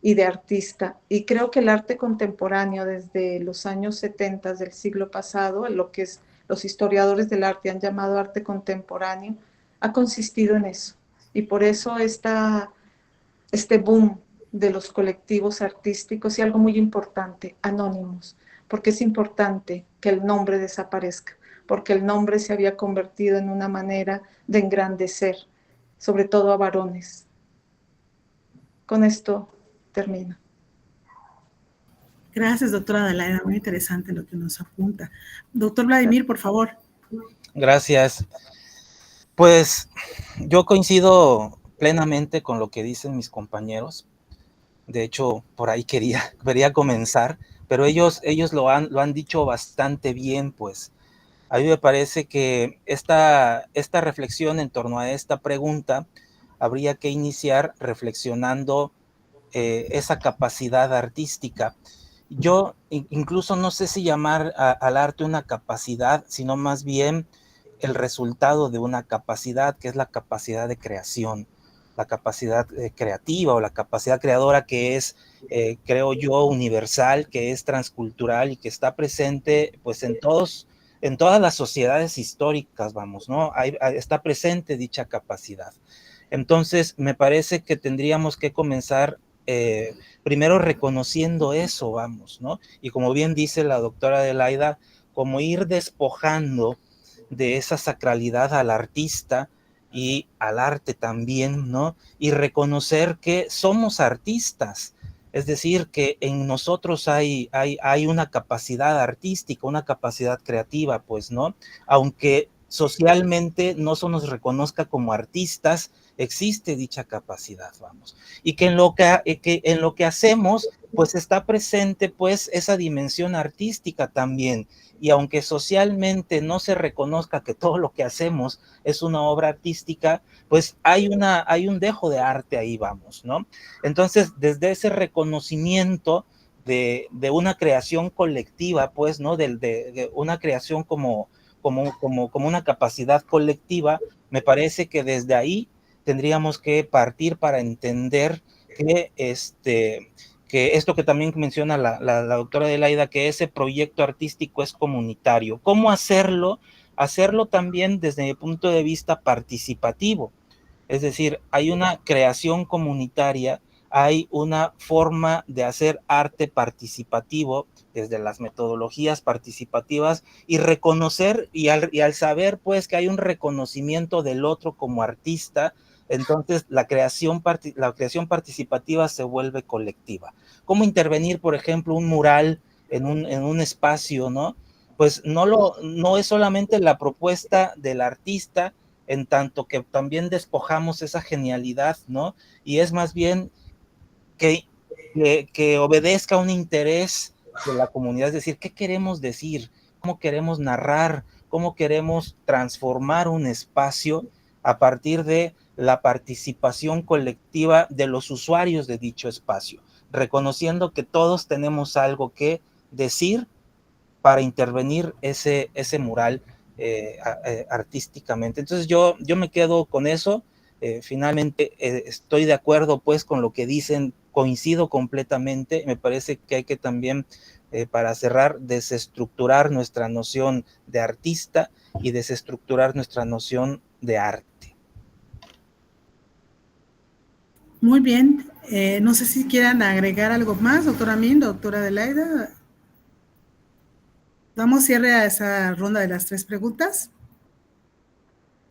y de artista. Y creo que el arte contemporáneo desde los años 70 del siglo pasado, lo que los historiadores del arte han llamado arte contemporáneo, ha consistido en eso. Y por eso este boom de los colectivos artísticos y algo muy importante, anónimos, porque es importante que el nombre desaparezca, porque el nombre se había convertido en una manera de engrandecer, sobre todo a varones. Con esto termino. Gracias, doctora Adelaida, muy interesante lo que nos apunta. Doctor Vladimir, por favor. Gracias. Pues yo coincido plenamente con lo que dicen mis compañeros. De hecho, por ahí quería comenzar, pero ellos lo han dicho bastante bien, pues. A mí me parece que esta reflexión en torno a esta pregunta habría que iniciar reflexionando esa capacidad artística. Yo incluso no sé si llamar al arte una capacidad, sino más bien el resultado de una capacidad, que es la capacidad de creación, la capacidad creativa o la capacidad creadora que es, creo yo, universal, que es transcultural y que está presente pues en todas las sociedades históricas, vamos, ¿no? Está presente dicha capacidad. Entonces, me parece que tendríamos que comenzar primero reconociendo eso, vamos, ¿no? Y como bien dice la doctora Adelaida, como ir despojando de esa sacralidad al artista y al arte también, ¿no? Y reconocer que somos artistas, es decir, que en nosotros hay una capacidad artística, una capacidad creativa, pues, ¿no? Aunque socialmente no se nos reconozca como artistas, existe dicha capacidad, vamos. Y que en lo que hacemos, pues está presente, pues, esa dimensión artística también. Y aunque socialmente no se reconozca que todo lo que hacemos es una obra artística, pues hay un dejo de arte ahí, vamos, ¿no? Entonces, desde ese reconocimiento de una creación colectiva, pues, ¿no? De una creación como una capacidad colectiva, me parece que desde ahí tendríamos que partir para entender que que esto que también menciona la doctora Adelaida, que ese proyecto artístico es comunitario. ¿Cómo hacerlo? Hacerlo también desde mi punto de vista participativo. Es decir, hay una creación comunitaria, hay una forma de hacer arte participativo desde las metodologías participativas y reconocer y al saber pues que hay un reconocimiento del otro como artista, entonces la creación participativa se vuelve colectiva. ¿Cómo intervenir, por ejemplo, un mural en un espacio, ¿no? Pues no es solamente la propuesta del artista, en tanto que también despojamos esa genialidad, ¿no? Y es más bien que obedezca a un interés de la comunidad, es decir, ¿qué queremos decir? ¿Cómo queremos narrar? ¿Cómo queremos transformar un espacio a partir de la participación colectiva de los usuarios de dicho espacio? Reconociendo que todos tenemos algo que decir para intervenir ese mural artísticamente. Entonces yo me quedo con eso. Finalmente estoy de acuerdo pues con lo que dicen, coincido completamente. Me parece que hay que también, para cerrar, desestructurar nuestra noción de artista y desestructurar nuestra noción de arte. Muy bien. No sé si quieran agregar algo más, doctora Min, doctora Adelaida. ¿Damos cierre a esa ronda de las 3 preguntas?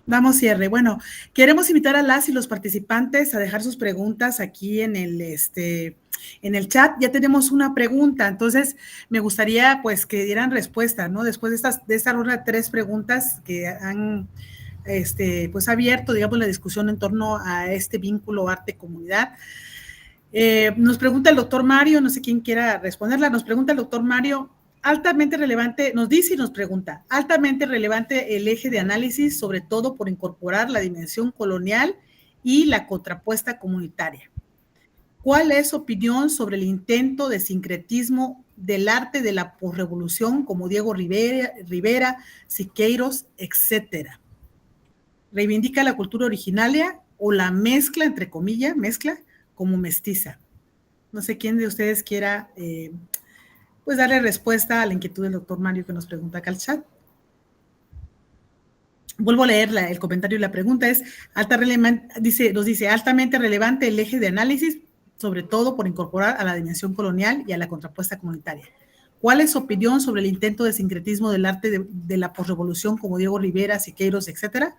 Damos cierre. Bueno, queremos invitar a las y los participantes a dejar sus preguntas aquí en el chat. Ya tenemos una pregunta, entonces me gustaría pues que dieran respuesta, ¿no? Después de esta ronda de 3 preguntas que han pues abierto, digamos, la discusión en torno a este vínculo arte-comunidad. Nos pregunta el doctor Mario, no sé quién quiera responderla, nos pregunta el doctor Mario, altamente relevante, nos dice y nos pregunta, altamente relevante el eje de análisis, sobre todo por incorporar la dimensión colonial y la contrapuesta comunitaria. ¿Cuál es su opinión sobre el intento de sincretismo del arte de la posrevolución como Diego Rivera, Siqueiros, etcétera? ¿Reivindica la cultura originaria o la mezcla, entre comillas, mezcla como mestiza? No sé quién de ustedes quiera pues darle respuesta a la inquietud del doctor Mario que nos pregunta acá al chat. Vuelvo a leer el comentario y la pregunta es, nos dice, altamente relevante el eje de análisis, sobre todo por incorporar a la dimensión colonial y a la contrapuesta comunitaria. ¿Cuál es su opinión sobre el intento de sincretismo del arte de la posrevolución como Diego Rivera, Siqueiros, etcétera?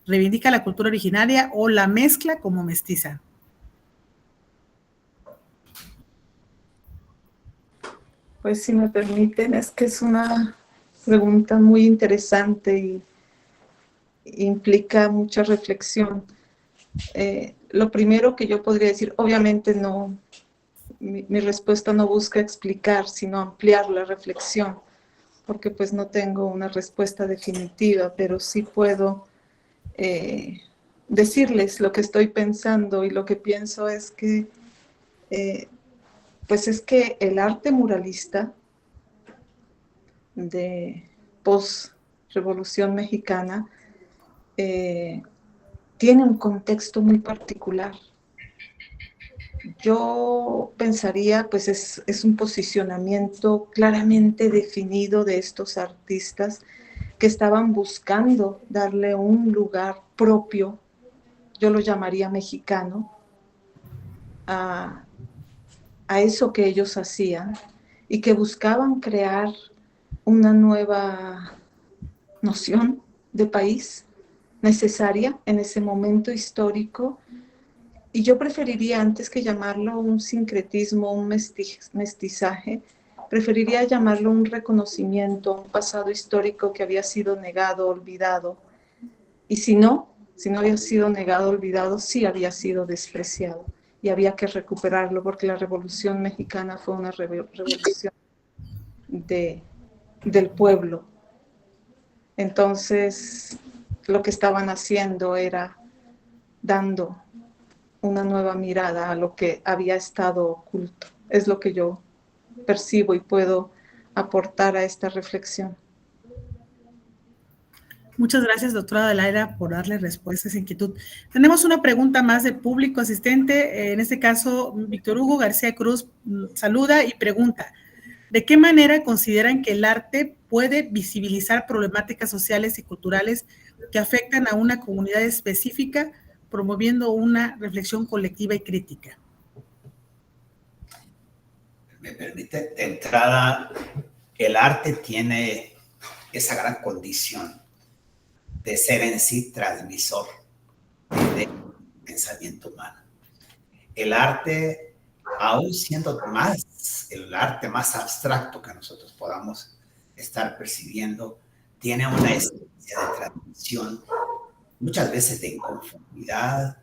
¿Reivindica la cultura originaria o la mezcla como mestiza? Pues si me permiten, es que es una pregunta muy interesante y implica mucha reflexión. Lo primero que yo podría decir, obviamente no, mi respuesta no busca explicar, sino ampliar la reflexión, porque pues no tengo una respuesta definitiva, pero sí puedo decirles lo que estoy pensando, y lo que pienso es que pues es que el arte muralista de post-revolución mexicana tiene un contexto muy particular. Yo pensaría, pues es un posicionamiento claramente definido de estos artistas que estaban buscando darle un lugar propio. yo lo llamaría mexicano, a eso que ellos hacían y que buscaban crear una nueva noción de país necesaria en ese momento histórico. Y yo preferiría, antes que llamarlo un sincretismo, un mestizaje, preferiría llamarlo un reconocimiento, un pasado histórico que había sido negado, olvidado. Y si no había sido negado, olvidado, sí había sido despreciado. Y había que recuperarlo, porque la Revolución Mexicana fue una revolución del pueblo. Entonces, lo que estaban haciendo era dando una nueva mirada a lo que había estado oculto. Es lo que yo percibo y puedo aportar a esta reflexión. Muchas gracias, doctora Adelaida, por darle respuesta a esa inquietud. Tenemos una pregunta más de público asistente. En este caso, Víctor Hugo García Cruz saluda y pregunta: ¿de qué manera consideran que el arte puede visibilizar problemáticas sociales y culturales que afectan a una comunidad específica, promoviendo una reflexión colectiva y crítica? Me permite, de entrada, el arte tiene esa gran condición de ser en sí transmisor del pensamiento humano. El arte, aún siendo más el arte más abstracto que nosotros podamos estar percibiendo, tiene una esencia de transmisión, muchas veces de inconformidad,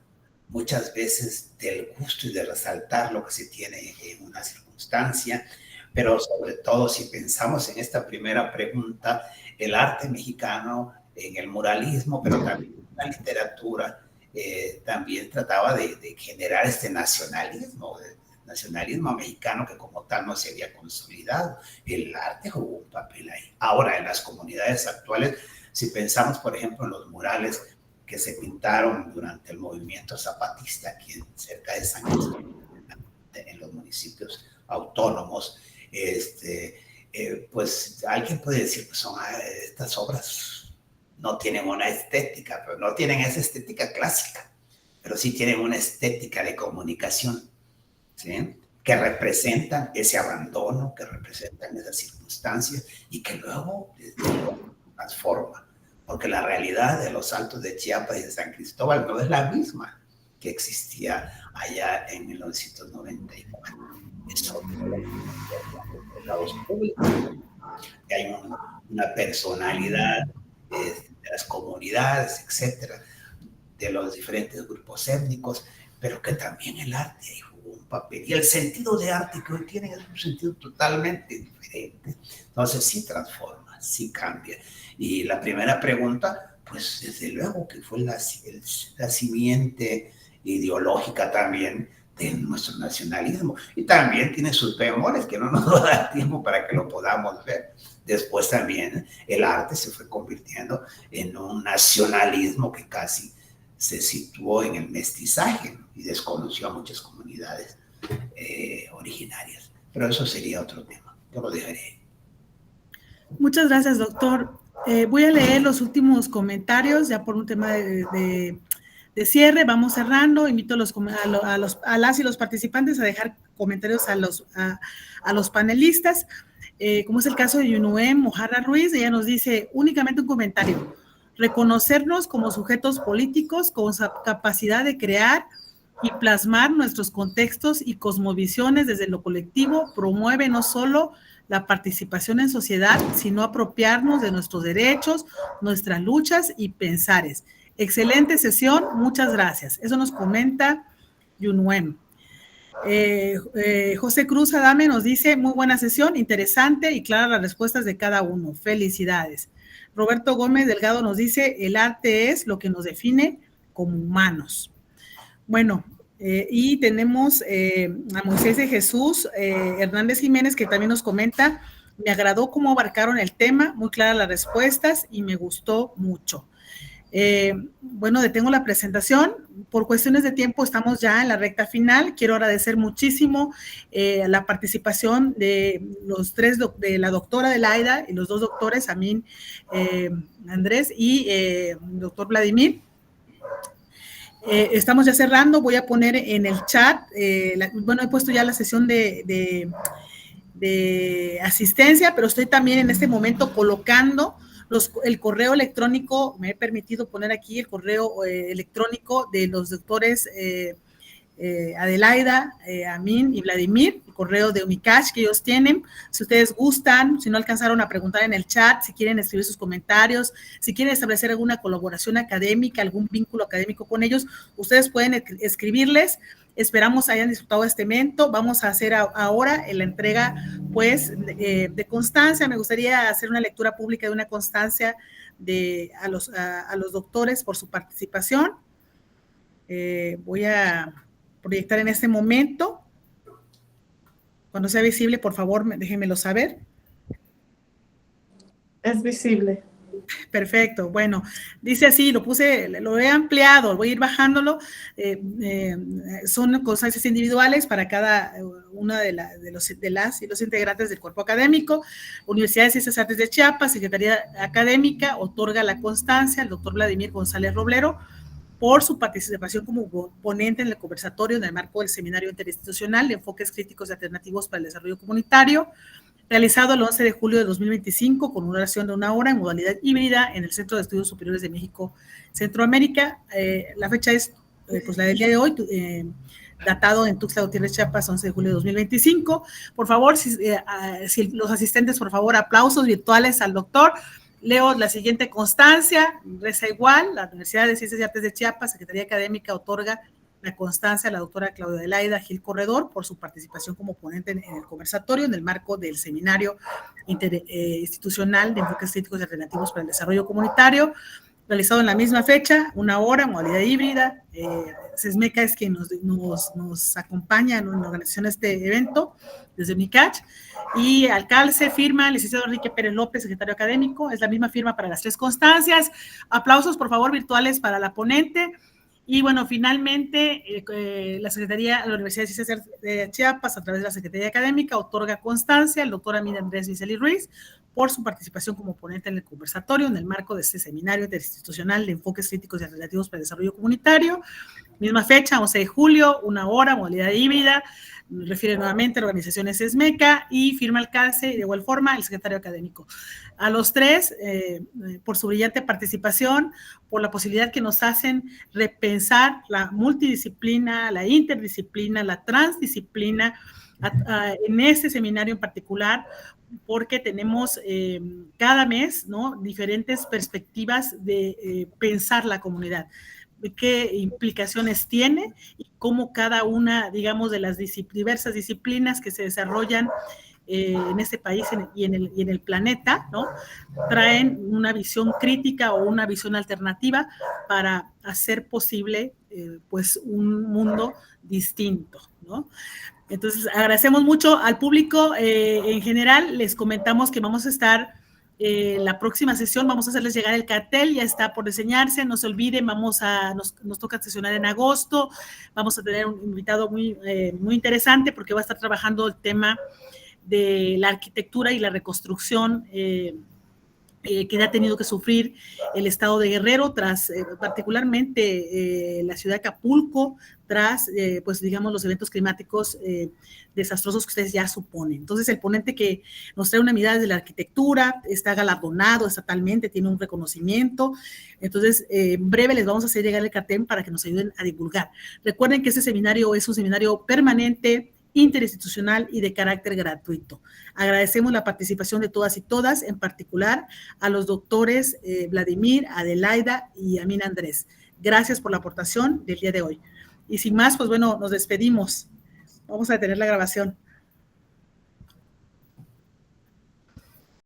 muchas veces del gusto y de resaltar lo que se tiene en una circunstancia, pero sobre todo si pensamos en esta primera pregunta, el arte mexicano en el muralismo, pero también en la literatura, también trataba de generar este nacionalismo mexicano que como tal no se había consolidado. El arte jugó un papel ahí. Ahora, en las comunidades actuales, si pensamos, por ejemplo, en los murales que se pintaron durante el movimiento zapatista aquí cerca de San Cristóbal, en los municipios autónomos, pues alguien puede decir que son estas obras no tienen una estética, pero no tienen esa estética clásica, pero sí tienen una estética de comunicación, ¿sí? Que representan ese abandono, que representan esas circunstancias y que luego transforma, porque la realidad de los Altos de Chiapas y de San Cristóbal no es la misma que existía allá en 1994. Eso los lados públicos, que hay una personalidad de las comunidades, etcétera, de los diferentes grupos étnicos, pero que también el arte ahí jugó un papel. Y el sentido de arte que hoy tienen es un sentido totalmente diferente. Entonces sí transforma, sí cambia. Y la primera pregunta, pues desde luego que fue la simiente ideológica también de nuestro nacionalismo. Y también tiene sus bemoles que no nos va a dar tiempo para que lo podamos ver. Después también el arte se fue convirtiendo en un nacionalismo que casi se situó en el mestizaje y desconoció a muchas comunidades originarias. Pero eso sería otro tema. Yo lo dejaré. Muchas gracias, doctor. Voy a leer los últimos comentarios ya por un tema de cierre. Vamos cerrando. Invito a las y los participantes a dejar comentarios a los panelistas. Como es el caso de Yunuem Mojarra Ruiz, ella nos dice únicamente un comentario: reconocernos como sujetos políticos con capacidad de crear y plasmar nuestros contextos y cosmovisiones desde lo colectivo promueve no solo la participación en sociedad, sino apropiarnos de nuestros derechos, nuestras luchas y pensares. Excelente sesión, muchas gracias. Eso nos comenta Yunuem. José Cruz Adame nos dice: muy buena sesión, interesante y clara las respuestas de cada uno. Felicidades. Roberto Gómez Delgado nos dice: el arte es lo que nos define como humanos. Bueno, y tenemos a Moisés de Jesús Hernández Jiménez, que también nos comenta: me agradó cómo abarcaron el tema, muy claras las respuestas y me gustó mucho. Bueno, detengo la presentación. Por cuestiones de tiempo estamos ya en la recta final. Quiero agradecer muchísimo la participación de los tres, de la doctora Adelaida y los dos doctores, Amin Andrés y doctor Vladimir. Estamos ya cerrando, voy a poner en el chat, bueno, he puesto ya la sesión de asistencia, pero estoy también en este momento colocando el correo electrónico, me he permitido poner aquí el correo electrónico de los doctores Adelaida, Amin y Vladimir, el correo de Unicach que ellos tienen. Si ustedes gustan, si no alcanzaron a preguntar en el chat, si quieren escribir sus comentarios, si quieren establecer alguna colaboración académica, algún vínculo académico con ellos, ustedes pueden escribirles. Esperamos hayan disfrutado de este evento. Vamos a hacer ahora la entrega, pues, de constancia. Me gustaría hacer una lectura pública de una constancia a los doctores por su participación. Voy a proyectar en este momento. Cuando sea visible, por favor, déjenmelo saber. Es visible. Perfecto, bueno, dice así, lo he ampliado, voy a ir bajándolo, son constancias individuales para cada una de las y los integrantes del cuerpo académico. Universidad de Ciencias y Artes de Chiapas, Secretaría Académica, otorga la constancia al doctor Vladimir González Roblero por su participación como ponente en el conversatorio en el marco del Seminario Interinstitucional de Enfoques Críticos y Alternativos para el Desarrollo Comunitario, realizado el 11 de julio de 2025 con una duración de 1 hora en modalidad híbrida en el Centro de Estudios Superiores de México, Centroamérica. La fecha es pues la del día de hoy, datado en Tuxtla Gutiérrez, Chiapas, 11 de julio de 2025. Por favor, si los asistentes, por favor, aplausos virtuales al doctor. Leo la siguiente constancia, reza igual: la Universidad de Ciencias y Artes de Chiapas, Secretaría Académica, otorga la constancia a la doctora Claudia Adelaida Gil Corredor por su participación como ponente en el conversatorio en el marco del Seminario Interinstitucional de Enfoques Críticos y Alternativos para el Desarrollo Comunitario, realizado en la misma fecha, 1 hora, modalidad híbrida. CESMECA es quien nos acompaña en la organización de este evento, desde Unicach, y al calce firma el licenciado Enrique Pérez López, secretario académico. Es la misma firma para las 3 constancias. Aplausos, por favor, virtuales para la ponente. Y bueno, finalmente, la Universidad de Ciencias de Chiapas, a través de la Secretaría Académica, otorga constancia al doctor Amin Andrés Viceli Ruiz por su participación como ponente en el conversatorio en el marco de este Seminario Interinstitucional de Enfoques Críticos y Alternativos para el Desarrollo Comunitario. Misma fecha, 11 de julio, 1 hora, modalidad híbrida. Refiere nuevamente a la organización CESMECA y firma el calce de igual forma el secretario académico. A los 3, por su brillante participación, por la posibilidad que nos hacen repensar la multidisciplina, la interdisciplina, la transdisciplina en este seminario en particular, porque tenemos cada mes, ¿no?, diferentes perspectivas de pensar la comunidad, de qué implicaciones tiene y cómo cada una, digamos, de las diversas disciplinas que se desarrollan en este país y en el planeta, ¿no?, traen una visión crítica o una visión alternativa para hacer posible, pues, un mundo distinto, ¿no? Entonces, agradecemos mucho al público en general. Les comentamos que vamos a estar la próxima sesión, vamos a hacerles llegar el cartel, ya está por diseñarse, no se olviden, nos toca sesionar en agosto, vamos a tener un invitado muy interesante porque va a estar trabajando el tema de la arquitectura y la reconstrucción que ha tenido que sufrir el estado de Guerrero tras particularmente la ciudad de Acapulco, tras pues digamos los eventos climáticos desastrosos que ustedes ya suponen. Entonces el ponente que nos trae una mirada desde la arquitectura está galardonado estatalmente, tiene un reconocimiento. Entonces en breve les vamos a hacer llegar el cartel para que nos ayuden a divulgar. Recuerden que este seminario es un seminario permanente, interinstitucional y de carácter gratuito. Agradecemos la participación de todas y todas, en particular a los doctores Vladimir, Adelaida y Amin Andrés. Gracias por la aportación del día de hoy. Y sin más, pues bueno, nos despedimos. Vamos a detener la grabación.